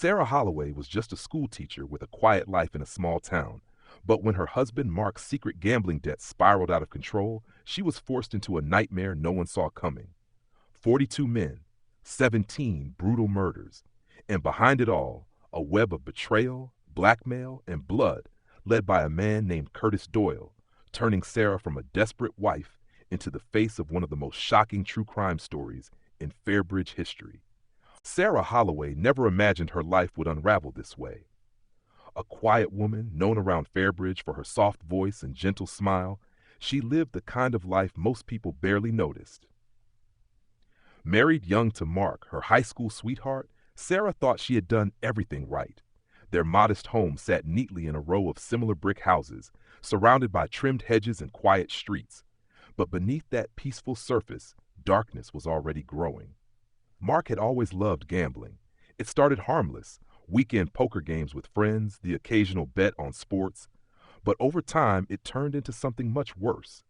Sarah Holloway was just a school teacher with a quiet life in a small town. But when her husband Mark's secret gambling debts spiraled out of control, she was forced into a nightmare no one saw coming. 42 men, 17 brutal murders, and behind it all, a web of betrayal, blackmail, and blood led by a man named Curtis Doyle, turning Sarah from a desperate wife into the face of one of the most shocking true crime stories in Fairbridge history. Sarah Holloway never imagined her life would unravel this way. A quiet woman known around Fairbridge for her soft voice and gentle smile, she lived the kind of life most people barely noticed. Married young to Mark, her high school sweetheart, Sarah thought she had done everything right. Their modest home sat neatly in a row of similar brick houses, surrounded by trimmed hedges and quiet streets. But beneath that peaceful surface, darkness was already growing. Mark had always loved gambling. It started harmless, weekend poker games with friends, the occasional bet on sports. But over time, it turned into something much worse.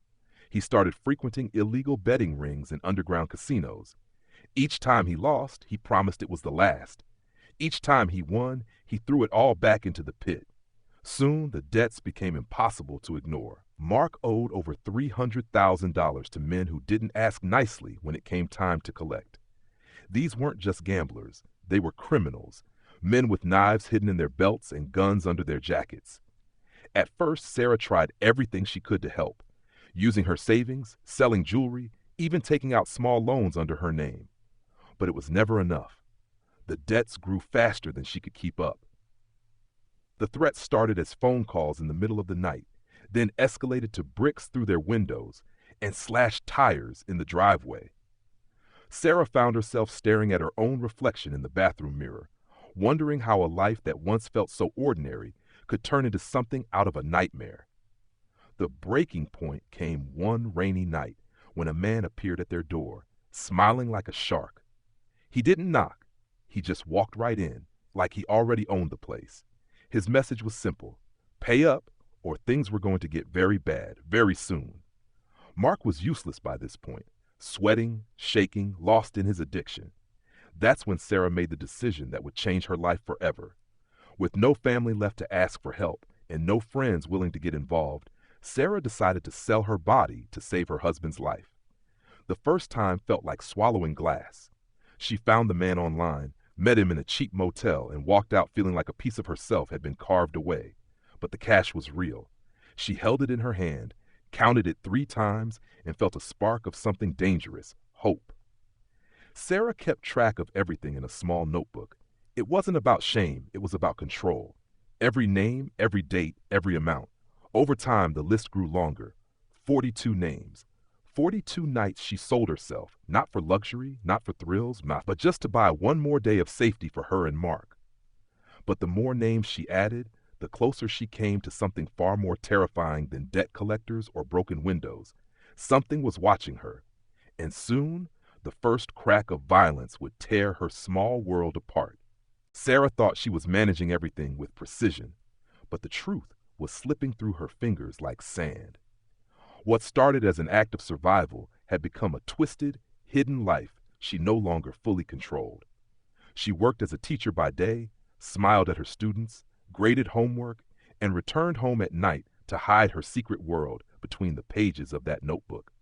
He started frequenting illegal betting rings and underground casinos. Each time he lost, he promised it was the last. Each time he won, he threw it all back into the pit. Soon, the debts became impossible to ignore. Mark owed over $300,000 to men who didn't ask nicely when it came time to collect. These weren't just gamblers, they were criminals, men with knives hidden in their belts and guns under their jackets. At first, Sarah tried everything she could to help, using her savings, selling jewelry, even taking out small loans under her name. But it was never enough. The debts grew faster than she could keep up. The threats started as phone calls in the middle of the night, then escalated to bricks through their windows and slashed tires in the driveway. Sarah found herself staring at her own reflection in the bathroom mirror, wondering how a life that once felt so ordinary could turn into something out of a nightmare. The breaking point came one rainy night when a man appeared at their door, smiling like a shark. He didn't knock, he just walked right in, like he already owned the place. His message was simple: pay up, or things were going to get very bad, very soon. Mark was useless by this point, sweating, shaking, lost in his addiction. That's when Sarah made the decision that would change her life forever. With no family left to ask for help and no friends willing to get involved, Sarah decided to sell her body to save her husband's life. The first time felt like swallowing glass. She found the man online, met him in a cheap motel, and walked out feeling like a piece of herself had been carved away. But the cash was real. She held it in her hand, counted it 3 times, and felt a spark of something dangerous: hope. Sarah kept track of everything in a small notebook. It wasn't about shame, it was about control. Every name, every date, every amount. Over time, the list grew longer. 42 names. 42 nights she sold herself, not for luxury, not for thrills, but just to buy one more day of safety for her and Mark. But the more names she added, the closer she came to something far more terrifying than debt collectors or broken windows. Something was watching her, and soon the first crack of violence would tear her small world apart. Sarah thought she was managing everything with precision, but the truth was slipping through her fingers like sand. What started as an act of survival had become a twisted, hidden life she no longer fully controlled. She worked as a teacher by day, smiled at her students, graded homework, and returned home at night to hide her secret world between the pages of that notebook.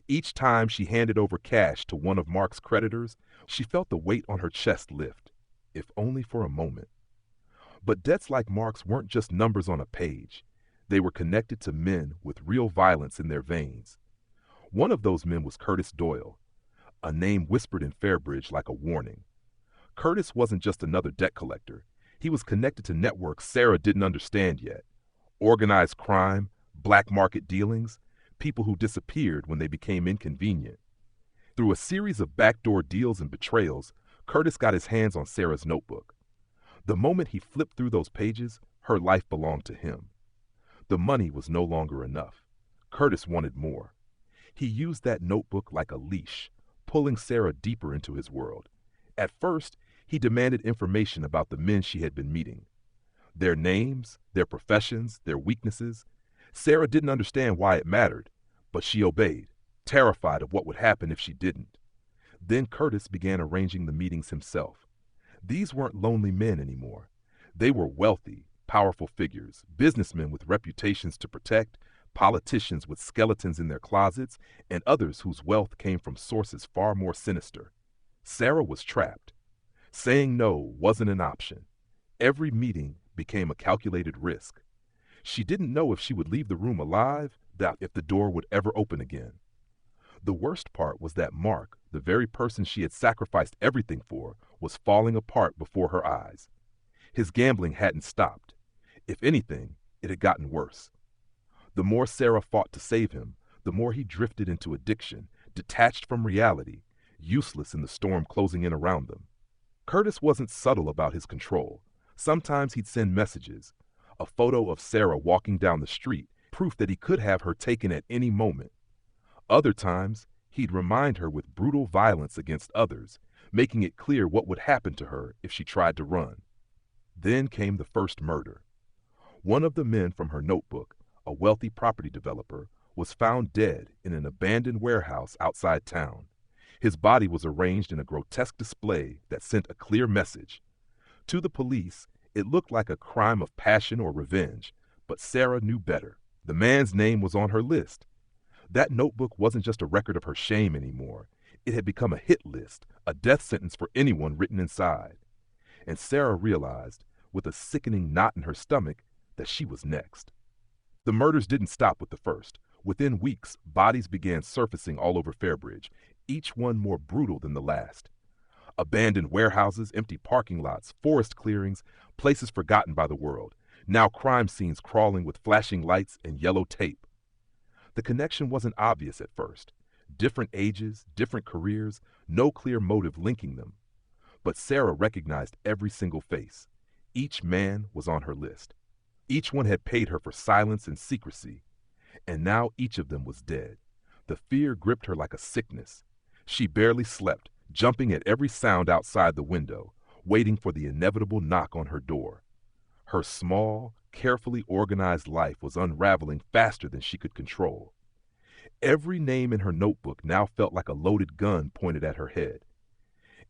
Each time she handed over cash to one of Mark's creditors, she felt the weight on her chest lift, if only for a moment. But debts like Mark's weren't just numbers on a page. They were connected to men with real violence in their veins. One of those men was Curtis Doyle, a name whispered in Fairbridge like a warning. Curtis wasn't just another debt collector. He was connected to networks Sarah didn't understand yet. Organized crime, black market dealings, people who disappeared when they became inconvenient. Through a series of backdoor deals and betrayals, Curtis got his hands on Sarah's notebook. The moment he flipped through those pages, her life belonged to him. The money was no longer enough. Curtis wanted more. He used that notebook like a leash, pulling Sarah deeper into his world. At first, he demanded information about the men she had been meeting. Their names, their professions, their weaknesses. Sarah didn't understand why it mattered, but she obeyed, terrified of what would happen if she didn't. Then Curtis began arranging the meetings himself. These weren't lonely men anymore. They were wealthy, powerful figures, businessmen with reputations to protect, politicians with skeletons in their closets, and others whose wealth came from sources far more sinister. Sarah was trapped. Saying no wasn't an option. Every meeting became a calculated risk. She didn't know if she would leave the room alive, that if the door would ever open again. The worst part was that Mark, the very person she had sacrificed everything for, was falling apart before her eyes. His gambling hadn't stopped. If anything, it had gotten worse. The more Sarah fought to save him, the more he drifted into addiction, detached from reality, useless in the storm closing in around them. Curtis wasn't subtle about his control. Sometimes he'd send messages, a photo of Sarah walking down the street, proof that he could have her taken at any moment. Other times, he'd remind her with brutal violence against others, making it clear what would happen to her if she tried to run. Then came the first murder. One of the men from her notebook, a wealthy property developer, was found dead in an abandoned warehouse outside town. His body was arranged in a grotesque display that sent a clear message. To the police, it looked like a crime of passion or revenge, but Sarah knew better. The man's name was on her list. That notebook wasn't just a record of her shame anymore. It had become a hit list, a death sentence for anyone written inside. And Sarah realized, with a sickening knot in her stomach, that she was next. The murders didn't stop with the first. Within weeks, bodies began surfacing all over Fairbridge, each one more brutal than the last. Abandoned warehouses, empty parking lots, forest clearings, places forgotten by the world. Now crime scenes crawling with flashing lights and yellow tape. The connection wasn't obvious at first. Different ages, different careers, no clear motive linking them. But Sarah recognized every single face. Each man was on her list. Each one had paid her for silence and secrecy. And now each of them was dead. The fear gripped her like a sickness. She barely slept, jumping at every sound outside the window, waiting for the inevitable knock on her door. Her small, carefully organized life was unraveling faster than she could control. Every name in her notebook now felt like a loaded gun pointed at her head.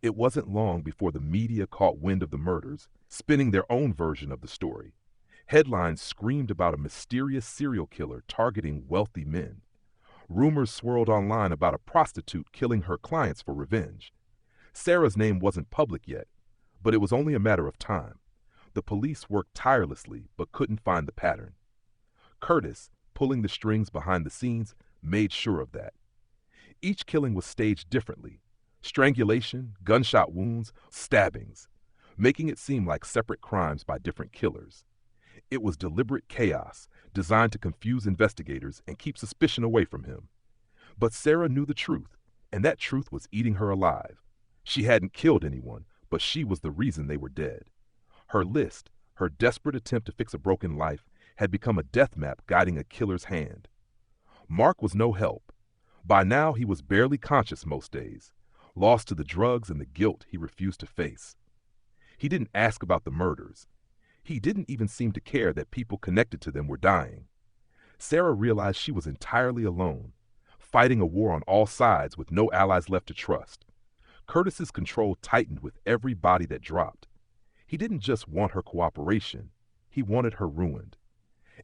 It wasn't long before the media caught wind of the murders, spinning their own version of the story. Headlines screamed about a mysterious serial killer targeting wealthy men. Rumors swirled online about a prostitute killing her clients for revenge. Sarah's name wasn't public yet, but it was only a matter of time. The police worked tirelessly but couldn't find the pattern. Curtis, pulling the strings behind the scenes, made sure of that. Each killing was staged differently. Strangulation, gunshot wounds, stabbings, making it seem like separate crimes by different killers. It was deliberate chaos, designed to confuse investigators and keep suspicion away from him. But Sarah knew the truth, and that truth was eating her alive. She hadn't killed anyone, but she was the reason they were dead. Her list, her desperate attempt to fix a broken life, had become a death map guiding a killer's hand. Mark was no help. By now he was barely conscious most days, lost to the drugs and the guilt he refused to face. He didn't ask about the murders. He didn't even seem to care that people connected to them were dying. Sarah realized she was entirely alone, fighting a war on all sides with no allies left to trust. Curtis's control tightened with every body that dropped. He didn't just want her cooperation, he wanted her ruined.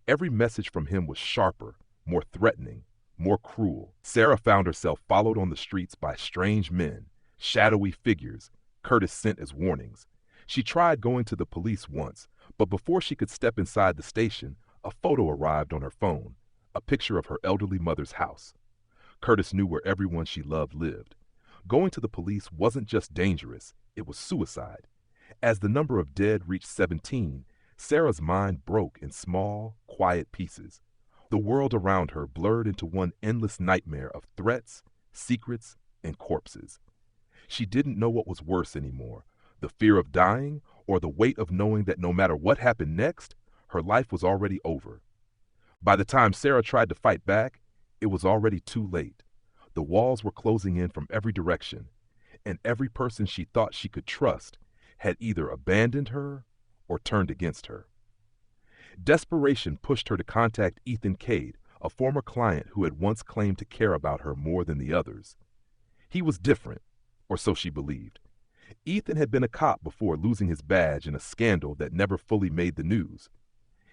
Every message from him was sharper, more threatening, more cruel. Sarah found herself followed on the streets by strange men, shadowy figures Curtis sent as warnings. She tried going to the police once, but before she could step inside the station, a photo arrived on her phone, a picture of her elderly mother's house. Curtis knew where everyone she loved lived. Going to the police wasn't just dangerous, it was suicide. As the number of dead reached 17, Sarah's mind broke in small, quiet pieces. The world around her blurred into one endless nightmare of threats, secrets, and corpses. She didn't know what was worse anymore, the fear of dying or the weight of knowing that no matter what happened next, her life was already over. By the time Sarah tried to fight back, it was already too late. The walls were closing in from every direction, and every person she thought she could trust had either abandoned her or turned against her. Desperation pushed her to contact Ethan Cade, a former client who had once claimed to care about her more than the others. He was different, or so she believed. Ethan had been a cop before losing his badge in a scandal that never fully made the news.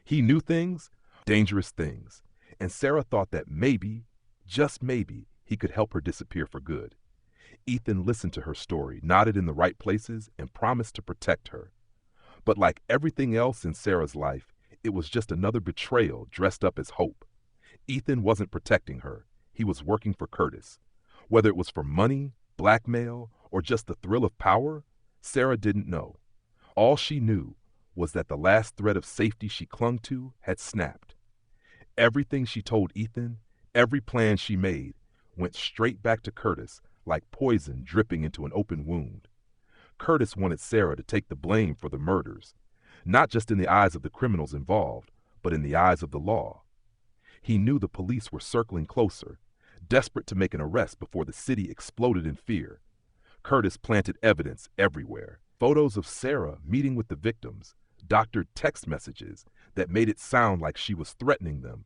He knew things, dangerous things, and Sarah thought that maybe, just maybe, he could help her disappear for good. Ethan listened to her story, nodded in the right places, and promised to protect her. But like everything else in Sarah's life, it was just another betrayal dressed up as hope. Ethan wasn't protecting her. He was working for Curtis. Whether it was for money, blackmail, or just the thrill of power, Sarah didn't know. All she knew was that the last thread of safety she clung to had snapped. Everything she told Ethan, every plan she made, went straight back to Curtis like poison dripping into an open wound. Curtis wanted Sarah to take the blame for the murders, not just in the eyes of the criminals involved, but in the eyes of the law. He knew the police were circling closer, desperate to make an arrest before the city exploded in fear. Curtis planted evidence everywhere. Photos of Sarah meeting with the victims, doctored text messages that made it sound like she was threatening them,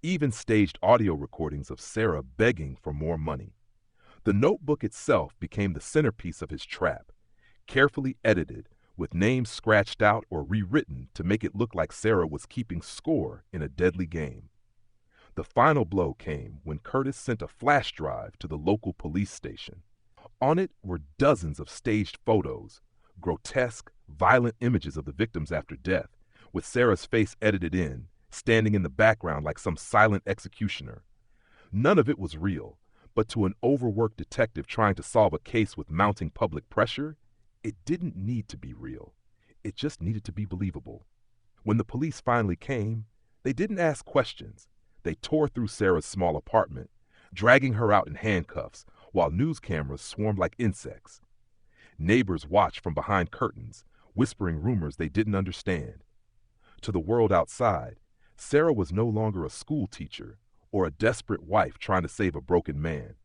even staged audio recordings of Sarah begging for more money. The notebook itself became the centerpiece of his trap, carefully edited, with names scratched out or rewritten to make it look like Sarah was keeping score in a deadly game. The final blow came when Curtis sent a flash drive to the local police station. On it were dozens of staged photos, grotesque, violent images of the victims after death, with Sarah's face edited in, standing in the background like some silent executioner. None of it was real, but to an overworked detective trying to solve a case with mounting public pressure, it didn't need to be real. It just needed to be believable. When the police finally came, they didn't ask questions. They tore through Sarah's small apartment, dragging her out in handcuffs, while news cameras swarmed like insects. Neighbors watched from behind curtains, whispering rumors they didn't understand. To the world outside, Sarah was no longer a school teacher or a desperate wife trying to save a broken man.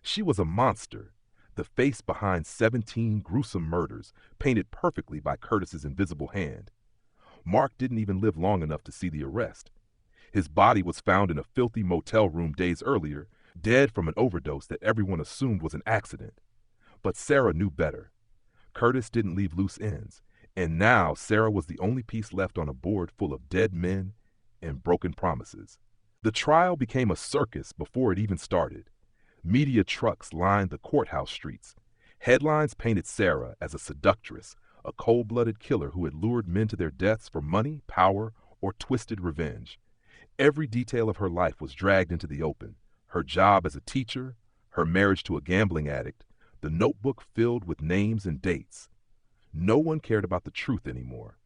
She was a monster, the face behind 17 gruesome murders, painted perfectly by Curtis's invisible hand. Mark didn't even live long enough to see the arrest. His body was found in a filthy motel room days earlier, dead from an overdose that everyone assumed was an accident. But Sarah knew better. Curtis didn't leave loose ends, and now Sarah was the only piece left on a board full of dead men and broken promises. The trial became a circus before it even started. Media trucks lined the courthouse streets. Headlines painted Sarah as a seductress, a cold-blooded killer who had lured men to their deaths for money, power, or twisted revenge. Every detail of her life was dragged into the open. Her job as a teacher, her marriage to a gambling addict, the notebook filled with names and dates. No one cared about the truth anymore.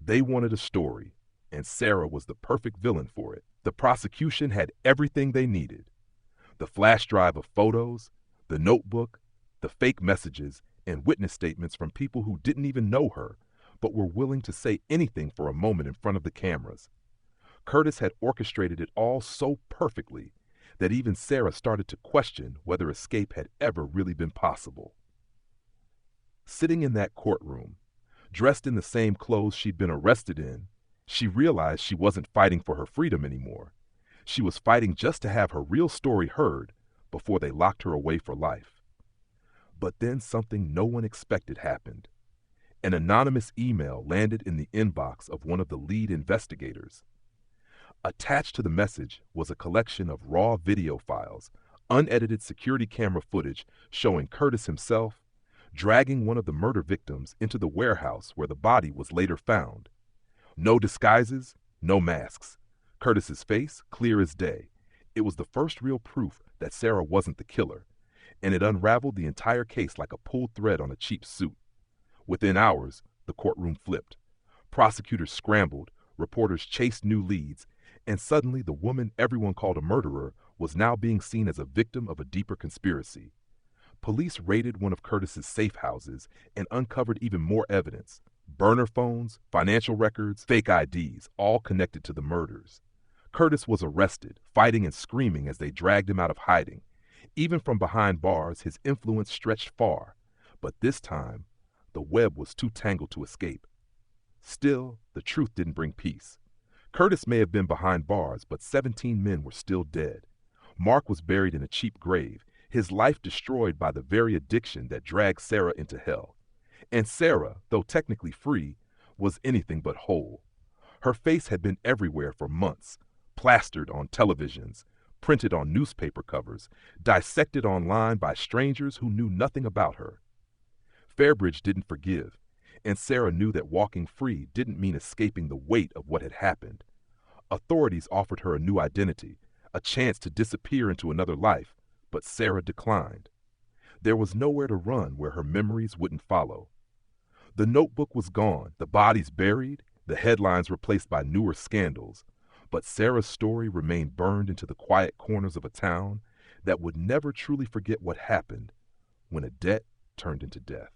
They wanted a story, and Sarah was the perfect villain for it. The prosecution had everything they needed. The flash drive of photos, the notebook, the fake messages, and witness statements from people who didn't even know her, but were willing to say anything for a moment in front of the cameras. Curtis had orchestrated it all so perfectly that even Sarah started to question whether escape had ever really been possible. Sitting in that courtroom, dressed in the same clothes she'd been arrested in, she realized she wasn't fighting for her freedom anymore. She was fighting just to have her real story heard before they locked her away for life. But then something no one expected happened. An anonymous email landed in the inbox of one of the lead investigators. Attached to the message was a collection of raw video files, unedited security camera footage showing Curtis himself dragging one of the murder victims into the warehouse where the body was later found. No disguises, no masks. Curtis's face clear as day. It was the first real proof that Sarah wasn't the killer, and it unraveled the entire case like a pulled thread on a cheap suit. Within hours, the courtroom flipped. Prosecutors scrambled, reporters chased new leads, and suddenly the woman everyone called a murderer was now being seen as a victim of a deeper conspiracy. Police raided one of Curtis's safe houses and uncovered even more evidence: burner phones, financial records, fake IDs, all connected to the murders. Curtis was arrested, fighting and screaming as they dragged him out of hiding. Even from behind bars, his influence stretched far, but this time, the web was too tangled to escape. Still, the truth didn't bring peace. Curtis may have been behind bars, but 17 men were still dead. Mark was buried in a cheap grave, his life destroyed by the very addiction that dragged Sarah into hell. And Sarah, though technically free, was anything but whole. Her face had been everywhere for months, plastered on televisions, printed on newspaper covers, dissected online by strangers who knew nothing about her. Fairbridge didn't forgive, and Sarah knew that walking free didn't mean escaping the weight of what had happened. Authorities offered her a new identity, a chance to disappear into another life, but Sarah declined. There was nowhere to run where her memories wouldn't follow. The notebook was gone, the bodies buried, the headlines replaced by newer scandals, but Sarah's story remained burned into the quiet corners of a town that would never truly forget what happened when a debt turned into death.